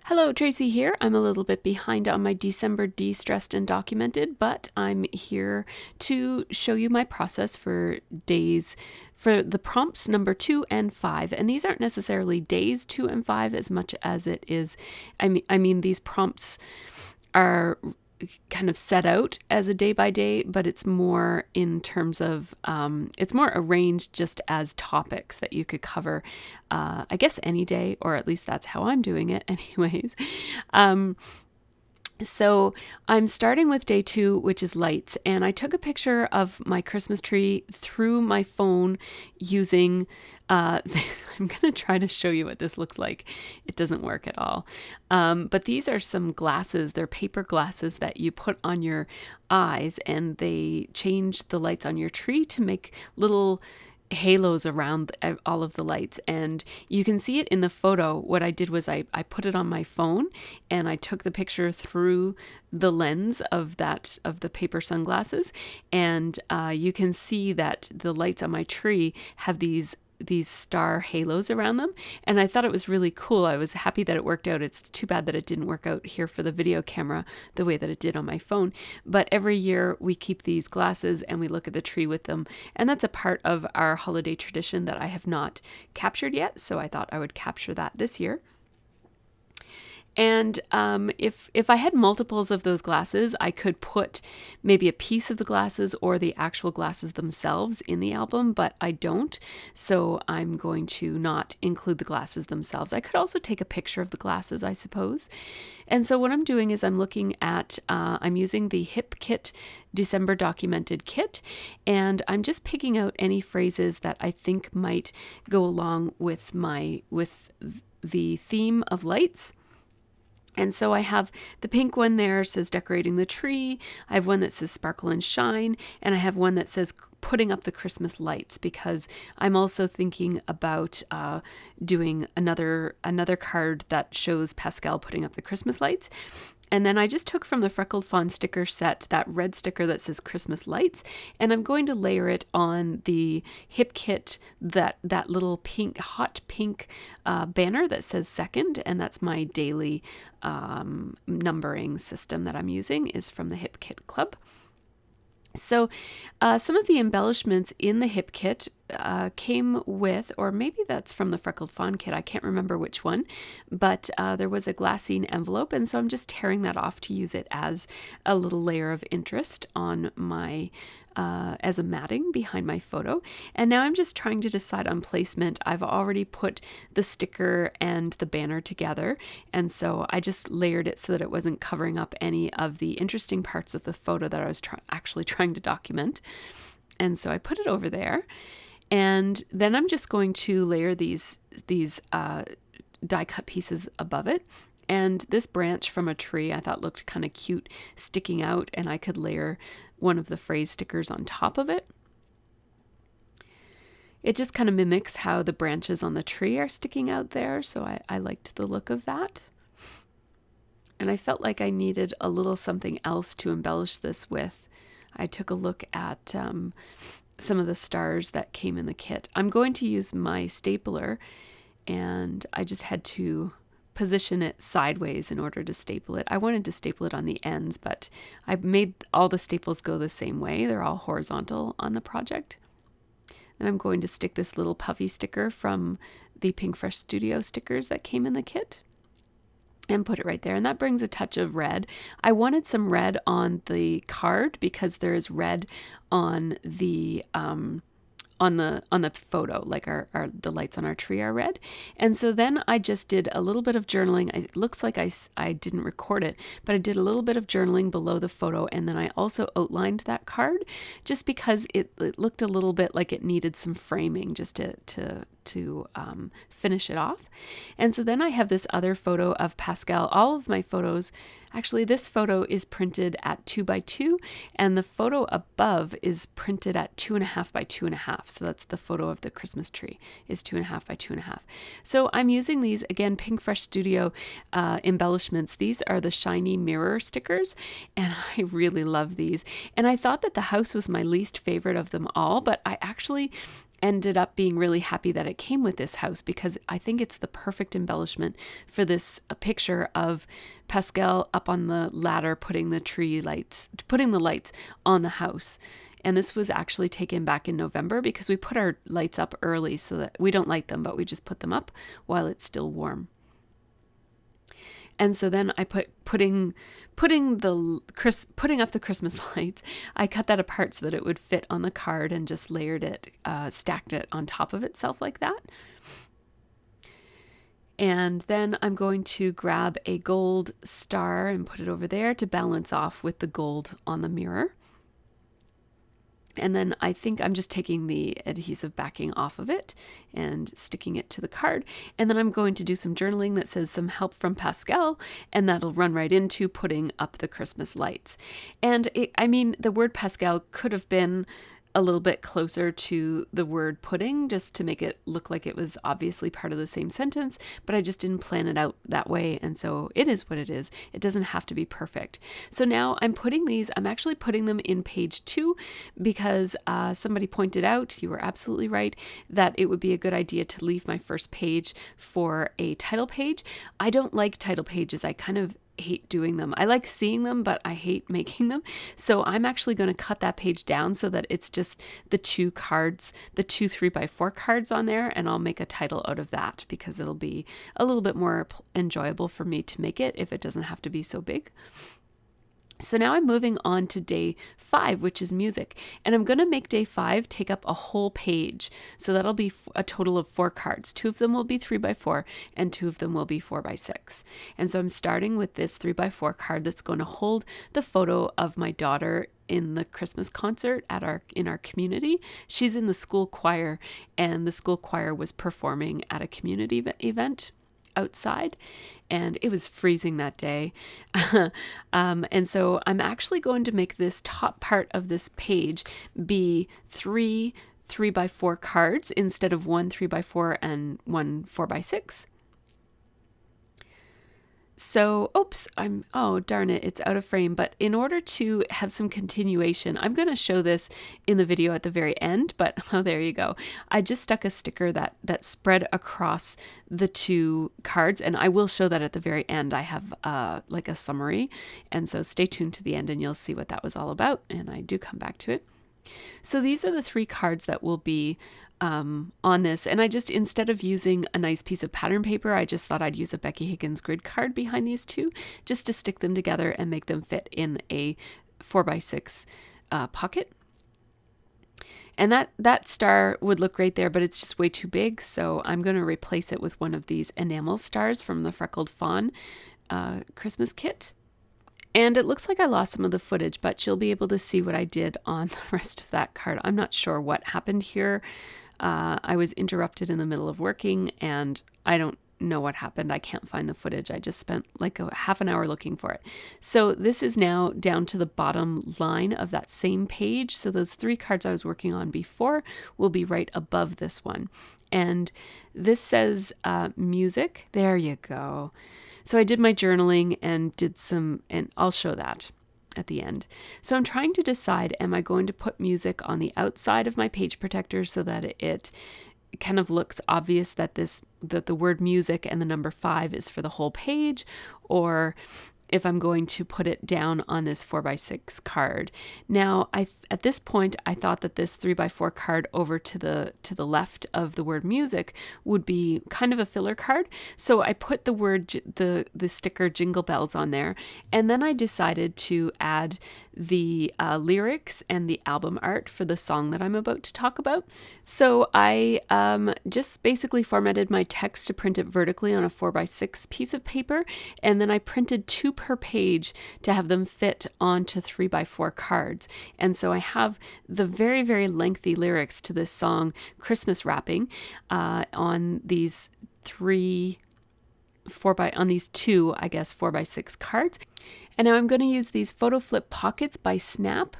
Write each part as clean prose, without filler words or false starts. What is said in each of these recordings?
Hello, Tracy here. I'm a little bit behind on my December de-stressed and documented, but I'm here to show you my process for days for the prompts number 2 and 5. And these aren't necessarily days 2 and 5 as much as it is, I mean these prompts are kind of set out as a day by day, but it's more in terms of it's more arranged just as topics that you could cover I guess any day, or at least that's how I'm doing it anyways. So I'm starting with day 2, which is lights, and I took a picture of my Christmas tree through my phone using I'm going to try to show you what this looks like. It doesn't work at all. But these are some glasses. They're paper glasses that you put on your eyes, and they change the lights on your tree to make little halos around all of the lights, and you can see it in the photo. What I did was I put it on my phone and I took the picture through the lens of the paper sunglasses, and you can see that the lights on my tree have these star halos around them, and I thought it was really cool. I was happy that it worked out. It's too bad that it didn't work out here for the video camera the way that it did on my phone, but every year we keep these glasses and we look at the tree with them, and that's a part of our holiday tradition that I have not captured yet, so I thought I would capture that this year. And if I had multiples of those glasses, I could put maybe a piece of the glasses or the actual glasses themselves in the album, but I don't. So I'm going to not include the glasses themselves. I could also take a picture of the glasses, I suppose. And so what I'm doing is I'm looking at, I'm using the Hip Kit December Documented Kit, and I'm just picking out any phrases that I think might go along with the theme of lights. And so I have the pink one there, says decorating the tree. I have one that says sparkle and shine, and I have one that says putting up the Christmas lights, because I'm also thinking about doing another card that shows Pascal putting up the Christmas lights. And then I just took from the Freckled Fawn sticker set that red sticker that says Christmas lights, and I'm going to layer it on the Hip Kit, that little pink, hot pink banner that says second, and that's my daily numbering system that I'm using, is from the Hip Kit Club. So some of the embellishments in the Hip Kit came with, or maybe that's from the Freckled Fawn kit, I can't remember which one, but there was a glassine envelope, and so I'm just tearing that off to use it as a little layer of interest on my as a matting behind my photo. And now I'm just trying to decide on placement. I've already put the sticker and the banner together, and so I just layered it so that it wasn't covering up any of the interesting parts of the photo that I was actually trying to document. And so I put it over there, and then I'm just going to layer these die cut pieces above it. And this branch from a tree I thought looked kind of cute sticking out, and I could layer one of the phrase stickers on top of it. It just kind of mimics how the branches on the tree are sticking out there, so I liked the look of that. And I felt like I needed a little something else to embellish this with. I took a look at some of the stars that came in the kit. I'm going to use my stapler, and I just had to position it sideways in order to staple it. I wanted to staple it on the ends, but I made all the staples go the same way. They're all horizontal on the project. And I'm going to stick this little puffy sticker from the Pink Fresh Studio stickers that came in the kit, and put it right there. And that brings a touch of red. I wanted some red on the card because there is red on the photo, like the lights on our tree are red. And so then I just did a little bit of journaling. It looks like I didn't record it, but I did a little bit of journaling below the photo, and then I also outlined that card just because it looked a little bit like it needed some framing just to finish it off. And so then I have this other photo of Pascal. All of my photos, actually this photo is printed at 2x2, and the photo above is printed at 2.5 by 2.5. So that's the photo of the Christmas tree is 2.5 by 2.5. So I'm using these, again, Pink Fresh Studio embellishments. These are the shiny mirror stickers, and I really love these. And I thought that the house was my least favorite of them all, but I actually ended up being really happy that it came with this house, because I think it's the perfect embellishment for this picture of Pascal up on the ladder putting the lights on the house. And this was actually taken back in November, because we put our lights up early, so that we don't light them, but we just put them up while it's still warm. And so then I putting up the Christmas lights, I cut that apart so that it would fit on the card, and just layered it, stacked it on top of itself like that. And then I'm going to grab a gold star and put it over there to balance off with the gold on the mirror. And then I think I'm just taking the adhesive backing off of it and sticking it to the card. And then I'm going to do some journaling that says some help from Pascal, and that'll run right into putting up the Christmas lights. And the word Pascal could have been a little bit closer to the word pudding, just to make it look like it was obviously part of the same sentence, but I just didn't plan it out that way, and so it is what it is. It doesn't have to be perfect. So now I'm actually putting them in page 2, because somebody pointed out, you were absolutely right, that it would be a good idea to leave my first page for a title page. I don't like title pages. I kind of hate doing them. I like seeing them, but I hate making them. So I'm actually going to cut that page down so that it's just the 2 cards, the 2 3x4 cards on there, and I'll make a title out of that, because it'll be a little bit more enjoyable for me to make it if it doesn't have to be so big. So now I'm moving on to day 5, which is music. And I'm going to make day 5 take up a whole page. So that'll be a total of 4 cards. 2 of them will be 3x4 and 2 of them will be 4x6. And so I'm starting with this 3x4 card that's going to hold the photo of my daughter in the Christmas concert in our community. She's in the school choir, and the school choir was performing at a community event outside, and it was freezing that day. And so I'm actually going to make this top part of this page be 3 3x4 cards instead of 1 3x4 and 1 4x6. So, oh darn it, it's out of frame. But in order to have some continuation, I'm going to show this in the video at the very end, but there you go. I just stuck a sticker that spread across the 2 cards, and I will show that at the very end. I have like a summary, and so stay tuned to the end and you'll see what that was all about, and I do come back to it. So these are the 3 cards that will be on this, and I just, instead of using a nice piece of pattern paper, I just thought I'd use a Becky Higgins grid card behind these 2, just to stick them together and make them fit in a 4x6 pocket. And that star would look great there, but it's just way too big, so I'm going to replace it with one of these enamel stars from the Freckled Fawn Christmas kit. And it looks like I lost some of the footage, but you'll be able to see what I did on the rest of that card. I'm not sure what happened here. I was interrupted in the middle of working, and I don't know what happened. I can't find the footage. I just spent like a half an hour looking for it. So this is now down to the bottom line of that same page. So those 3 cards I was working on before will be right above this one. And this says music. There you go. So I did my journaling and and I'll show that at the end. So I'm trying to decide, am I going to put music on the outside of my page protector so that it kind of looks obvious that the word music and the number 5 is for the whole page, or if I'm going to put it down on this 4x6 card. Now, at this point, I thought that this 3x4 card over to the left of the word music would be kind of a filler card. So I put the sticker Jingle Bells on there, and then I decided to add the lyrics and the album art for the song that I'm about to talk about. So I just basically formatted my text to print it vertically on a 4x6 piece of paper, and then I printed 2 per page to have them fit onto 3x4 cards. And so I have the very, very lengthy lyrics to this song, Christmas Wrapping, on these 2, I guess, 4x6 cards. And now I'm going to use these photo flip pockets by Snap.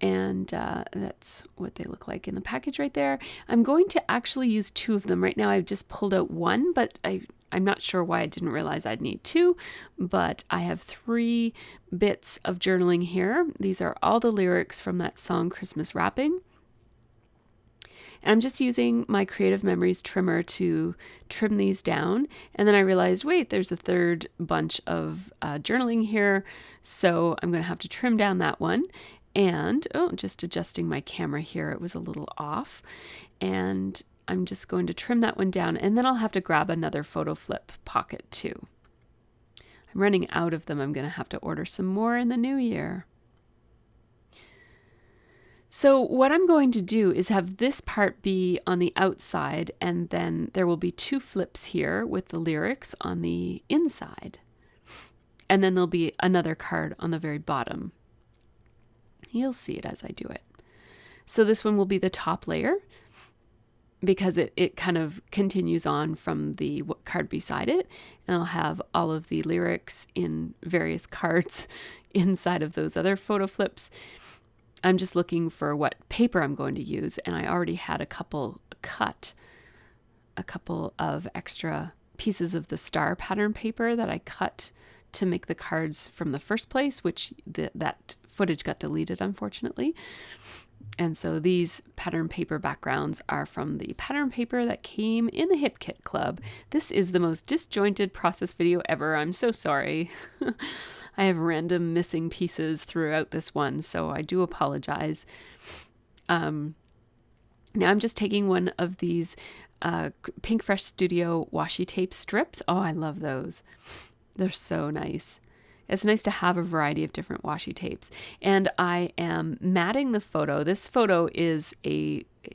And that's what they look like in the package right there. I'm going to actually use 2 of them. Right now I've just pulled out 1, but I'm not sure why I didn't realize I'd need 2, but I have 3 bits of journaling here. These are all the lyrics from that song, Christmas Wrapping. And I'm just using my Creative Memories trimmer to trim these down. And then I realized, wait, there's a third bunch of journaling here. So I'm going to have to trim down that one. And, just adjusting my camera here, it was a little off. And I'm just going to trim that one down. And then I'll have to grab another photo flip pocket too. I'm running out of them. I'm going to have to order some more in the new year. So what I'm going to do is have this part be on the outside, and then there will be 2 flips here with the lyrics on the inside. And then there'll be another card on the very bottom. You'll see it as I do it. So this one will be the top layer because it kind of continues on from the card beside it. And I'll have all of the lyrics in various cards inside of those other photo flips. I'm just looking for what paper I'm going to use, and I already had a couple of extra pieces of the star pattern paper that I cut to make the cards from the first place, which that footage got deleted, unfortunately. And so these pattern paper backgrounds are from the pattern paper that came in the Hip Kit Club. This is the most disjointed process video ever. I'm so sorry. I have random missing pieces throughout this one, so I do apologize. Now I'm just taking one of these Pink Fresh Studio washi tape strips. Oh, I love those. They're so nice. It's nice to have a variety of different washi tapes. And I am matting the photo. This photo is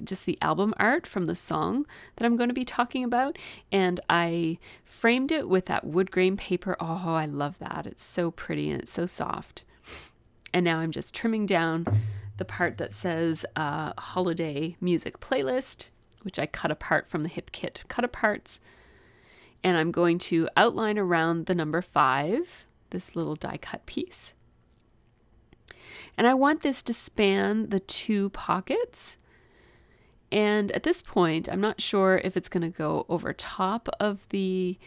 just the album art from the song that I'm going to be talking about. And I framed it with that wood grain paper. Oh, I love that. It's so pretty and it's so soft. And now I'm just trimming down the part that says holiday music playlist, which I cut apart from the Hip Kit cut aparts. And I'm going to outline around the number 5. This little die cut piece. And I want this to span the 2 pockets. And at this point, I'm not sure if it's going to go over top of the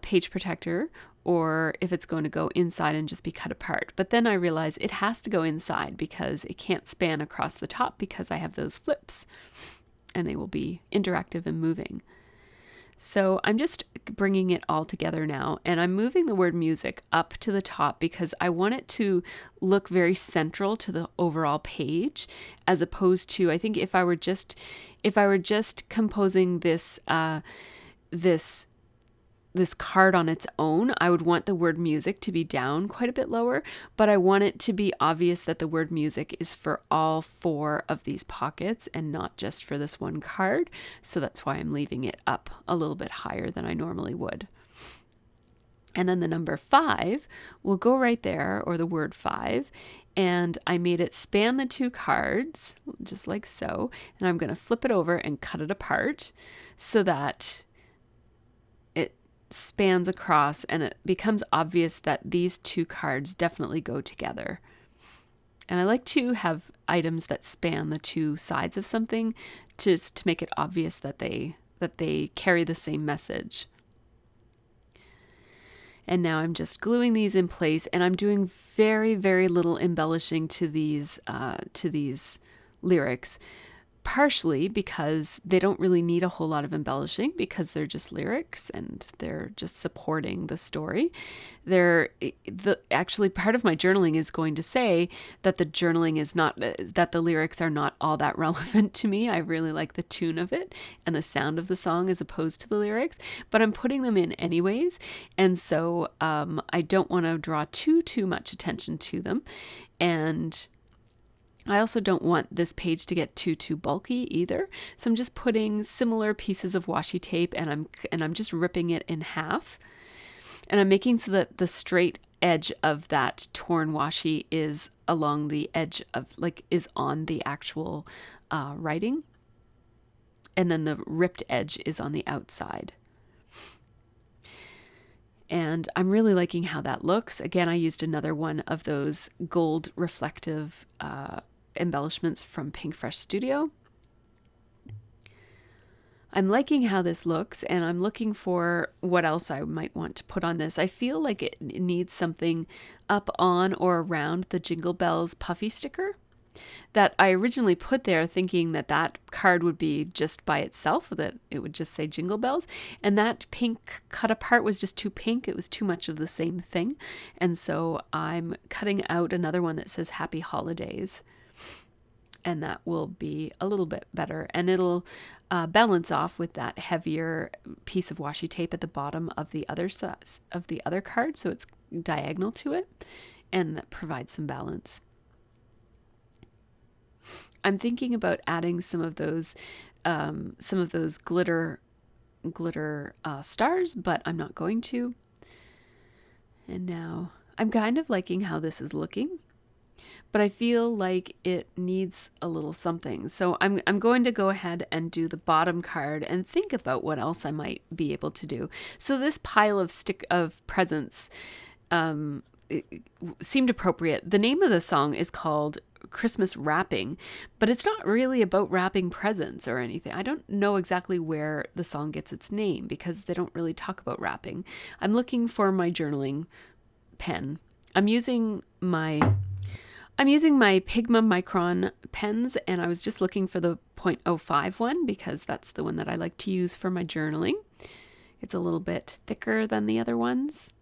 page protector or if it's going to go inside and just be cut apart. But then I realize it has to go inside because it can't span across the top because I have those flips and they will be interactive and moving. So I'm just bringing it all together now, and I'm moving the word music up to the top because I want it to look very central to the overall page, as opposed to, I think if I were just composing this this card on its own, I would want the word music to be down quite a bit lower, but I want it to be obvious that the word music is for all 4 of these pockets and not just for this one card. So that's why I'm leaving it up a little bit higher than I normally would. And then the number 5 will go right there, or the word 5. And I made it span the 2 cards, just like so. And I'm going to flip it over and cut it apart so that spans across and it becomes obvious that these 2 cards definitely go together. And I like to have items that span the 2 sides of something just to make it obvious that they carry the same message. And now I'm just gluing these in place, and I'm doing very, very little embellishing to these lyrics. Partially because they don't really need a whole lot of embellishing because they're just lyrics and they're just supporting the story. Actually part of my journaling is going to say that the journaling is not, that the lyrics are not all that relevant to me. I really like the tune of it and the sound of the song as opposed to the lyrics, but I'm putting them in anyways. And so I don't want to draw too much attention to them. And I also don't want this page to get too bulky either. So I'm just putting similar pieces of washi tape and I'm just ripping it in half. And I'm making so that the straight edge of that torn washi is along the edge of, is on the actual writing. And then the ripped edge is on the outside. And I'm really liking how that looks. Again, I used another one of those gold reflective embellishments from Pink Fresh Studio. I'm liking how this looks, and I'm looking for what else I might want to put on this. I feel like it needs something up on or around the Jingle Bells puffy sticker. that I originally put there thinking that that card would be just by itself, that it would just say Jingle Bells. And that pink cut apart was just too pink. It was too much of the same thing. And so I'm cutting out another one that says Happy Holidays. And that will be a little bit better. And it'll balance off with that heavier piece of washi tape at the bottom of the other size of the other card. So it's diagonal to it. And that provides some balance. I'm thinking about adding some of those glitter stars, but I'm not going to. And now I'm kind of liking how this is looking, but I feel like it needs a little something. So I'm going to go ahead and do the bottom card and think about what else I might be able to do. So this pile of presents it seemed appropriate. The name of the song is called Christmas Wrapping, but it's not really about wrapping presents or anything. I don't know exactly where the song gets its name because they don't really talk about wrapping. I'm looking for my journaling pen. I'm using my Pigma Micron pens, and I was just looking for the 0.05 one because that's the one that I like to use for my journaling. It's a little bit thicker than the other ones.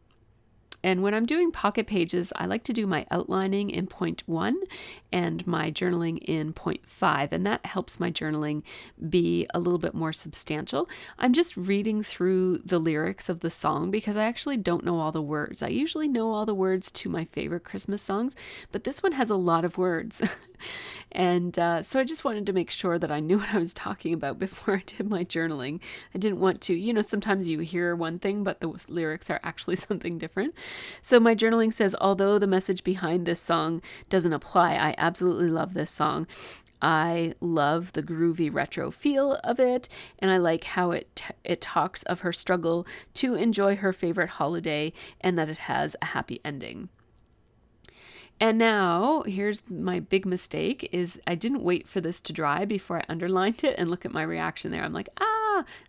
And when I'm doing pocket pages, I like to do my outlining in 0.1 and my journaling in 0.5, and that helps my journaling be a little bit more substantial. I'm just reading through the lyrics of the song because I actually don't know all the words. I usually know all the words to my favorite Christmas songs, but this one has a lot of words. And so I just wanted to make sure that I knew what I was talking about before I did my journaling. I didn't want to, sometimes you hear one thing, but the lyrics are actually something different. So my journaling says, although the message behind this song doesn't apply, I absolutely love this song. I love the groovy retro feel of it, and I like how it talks of her struggle to enjoy her favorite holiday and that it has a happy ending. And now, here's my big mistake, is I didn't wait for this to dry before I underlined it, and look at my reaction there. I'm like,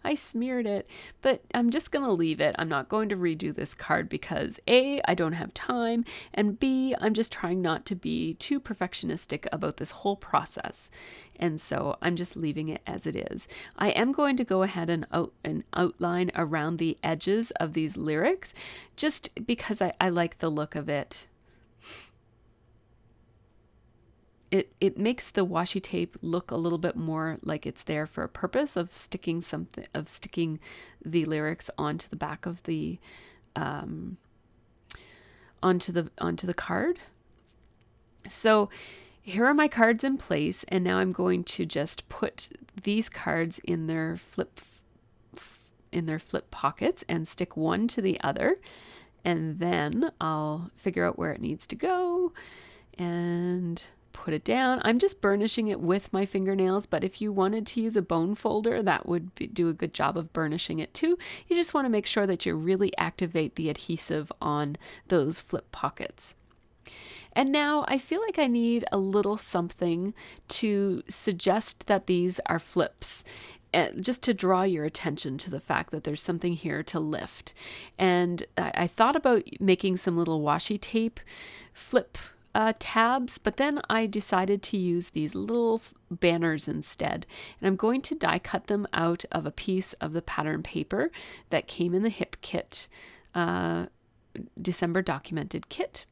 I smeared it, but I'm just going to leave it. I'm not going to redo this card because A, I don't have time, and B, I'm just trying not to be too perfectionistic about this whole process. And so I'm just leaving it as it is. I am going to go ahead and outline around the edges of these lyrics, just because I like the look of it. It makes the washi tape look a little bit more like it's there for a purpose of sticking the lyrics onto the back of the onto the card. So here are my cards in place, and now I'm going to just put these cards in their flip pockets and stick one to the other, and then I'll figure out where it needs to go and put it down. I'm just burnishing it with my fingernails, but if you wanted to use a bone folder, that would do a good job of burnishing it too. You just want to make sure that you really activate the adhesive on those flip pockets. And now I feel like I need a little something to suggest that these are flips, just to draw your attention to the fact that there's something here to lift. And I thought about making some little washi tape flip tabs, but then I decided to use these little banners instead, and I'm going to die cut them out of a piece of the pattern paper that came in the HIP kit, December documented kit.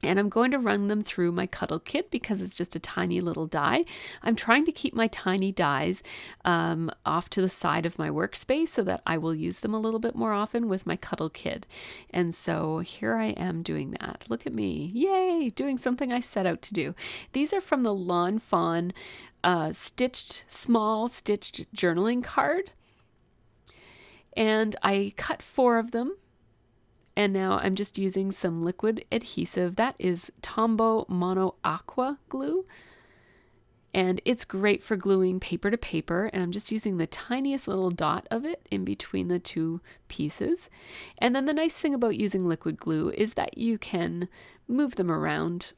And I'm going to run them through my Cuddle kit because it's just a tiny little die. I'm trying to keep my tiny dies off to the side of my workspace so that I will use them a little bit more often with my Cuddle kit. And so here I am doing that. Look at me. Yay! Doing something I set out to do. These are from the Lawn Fawn small stitched journaling card. And I cut 4 of them. And now I'm just using some liquid adhesive. That is Tombow Mono Aqua glue. And it's great for gluing paper to paper. And I'm just using the tiniest little dot of it in between the 2 pieces. And then the nice thing about using liquid glue is that you can move them around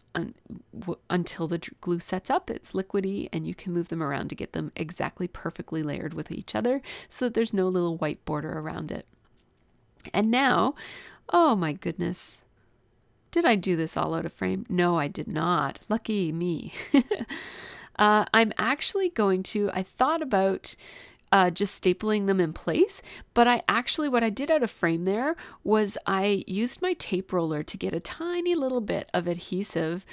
until the glue sets up. It's liquidy, and you can move them around to get them exactly perfectly layered with each other so that there's no little white border around it. And now, oh my goodness, Did I do this all out of frame? No, I did not. Lucky me. I'm actually going to, I thought about just stapling them in place, but what I did out of frame there was I used my tape roller to get a tiny little bit of adhesive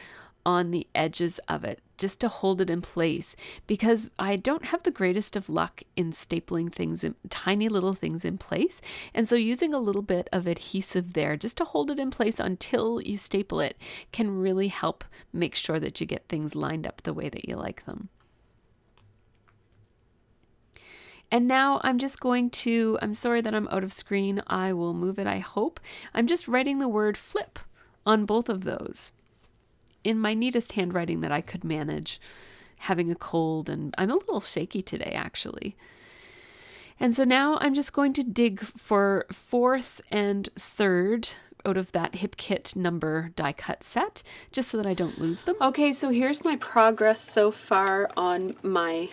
on the edges of it just to hold it in place, because I don't have the greatest of luck in stapling things, tiny little things in place. And so using a little bit of adhesive there just to hold it in place until you staple it can really help make sure that you get things lined up the way that you like them. And now I'm just going to, I'm sorry that I'm out of screen. I will move it, I hope. I'm just writing the word flip on both of those in my neatest handwriting that I could manage, having a cold, and I'm a little shaky today actually. And so now I'm just going to dig for 4th and 3rd out of that hip kit number die cut set, just so that I don't lose them. Okay, so here's my progress so far on my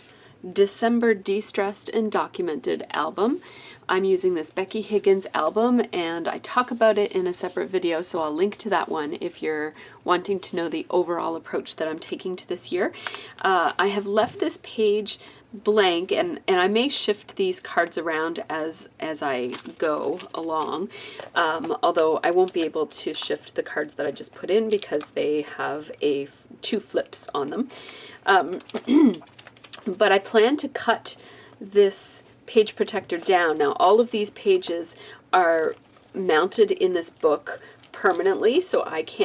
December De-Stressed and Documented album. I'm using this Becky Higgins album, and I talk about it in a separate video, so I'll link to that one if you're wanting to know the overall approach that I'm taking to this year. I have left this page blank, and I may shift these cards around as I go along, although I won't be able to shift the cards that I just put in because they have two flips on them. But I plan to cut this page protector down. Now, all of these pages are mounted in this book permanently, so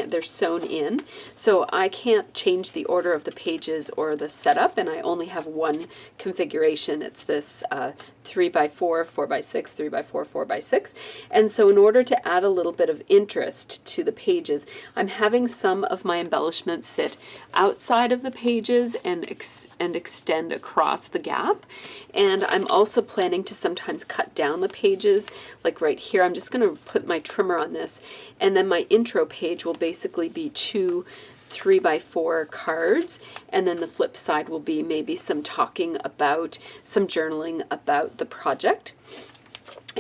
they're sewn in, so I can't change the order of the pages or the setup, and I only have one configuration. It's this 3x4, 4x6, 3x4, 4x6, and so in order to add a little bit of interest to the pages, I'm having some of my embellishments sit outside of the pages and extend across the gap, and I'm also planning to sometimes cut down the pages, like right here. I'm just going to put my trimmer on this, and then my intro page will basically be 2 3x4 cards, and then the flip side will be maybe some talking about, some journaling about the project.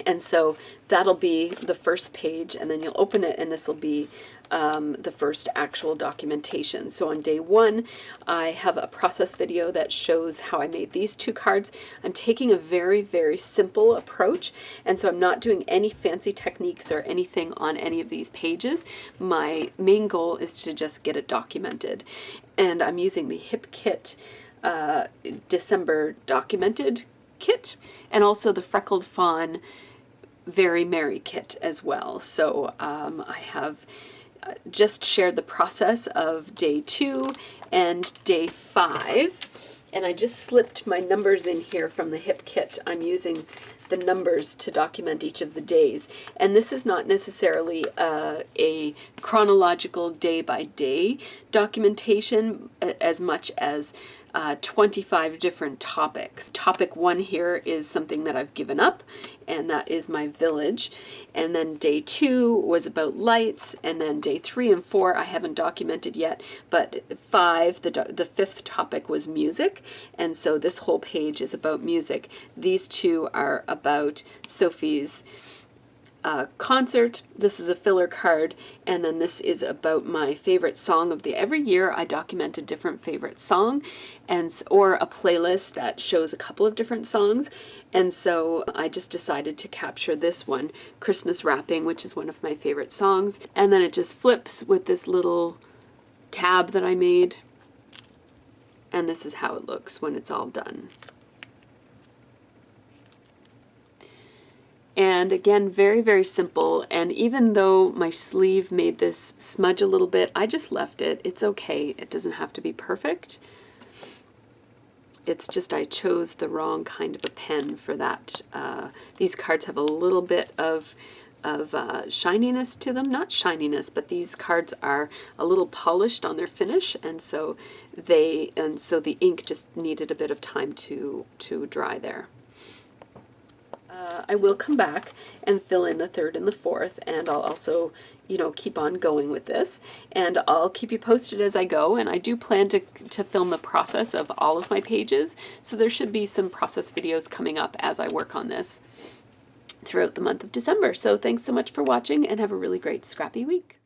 And so that'll be the first page, and then you'll open it, and this will be the first actual documentation. So on day 1, I have a process video that shows how I made these 2 cards. I'm taking a very, very simple approach, and so I'm not doing any fancy techniques or anything on any of these pages. My main goal is to just get it documented. And I'm using the Hip Kit December Documented kit, and also the Freckled Fawn Very Merry kit as well. So I have just shared the process of day 2 and day 5, and I just slipped my numbers in here from the hip kit. I'm using the numbers to document each of the days, and this is not necessarily a chronological day-by-day documentation as much as 25 different topics. Topic 1 here is something that I've given up, and that is my village. And then day 2 was about lights, and then day 3 and 4 I haven't documented yet, but 5, the 5th topic was music, and so this whole page is about music. These 2 are about Sophie's concert. This is a filler card, and then this is about my favorite song of every year I document a different favorite song, or a playlist that shows a couple of different songs, and so I just decided to capture this one, Christmas Wrapping, which is one of my favorite songs, and then it just flips with this little tab that I made, and this is how it looks when it's all done. And again, very, very simple. And even though my sleeve made this smudge a little bit, I just left it. It's okay. It doesn't have to be perfect. It's just I chose the wrong kind of a pen for that. These cards have a little bit of shininess to them. Not shininess, but these cards are a little polished on their finish, and so the ink just needed a bit of time to dry there. I will come back and fill in the 3rd and the 4th, and I'll also, keep on going with this, and I'll keep you posted as I go, and I do plan to film the process of all of my pages, so there should be some process videos coming up as I work on this throughout the month of December. So thanks so much for watching, and have a really great scrappy week.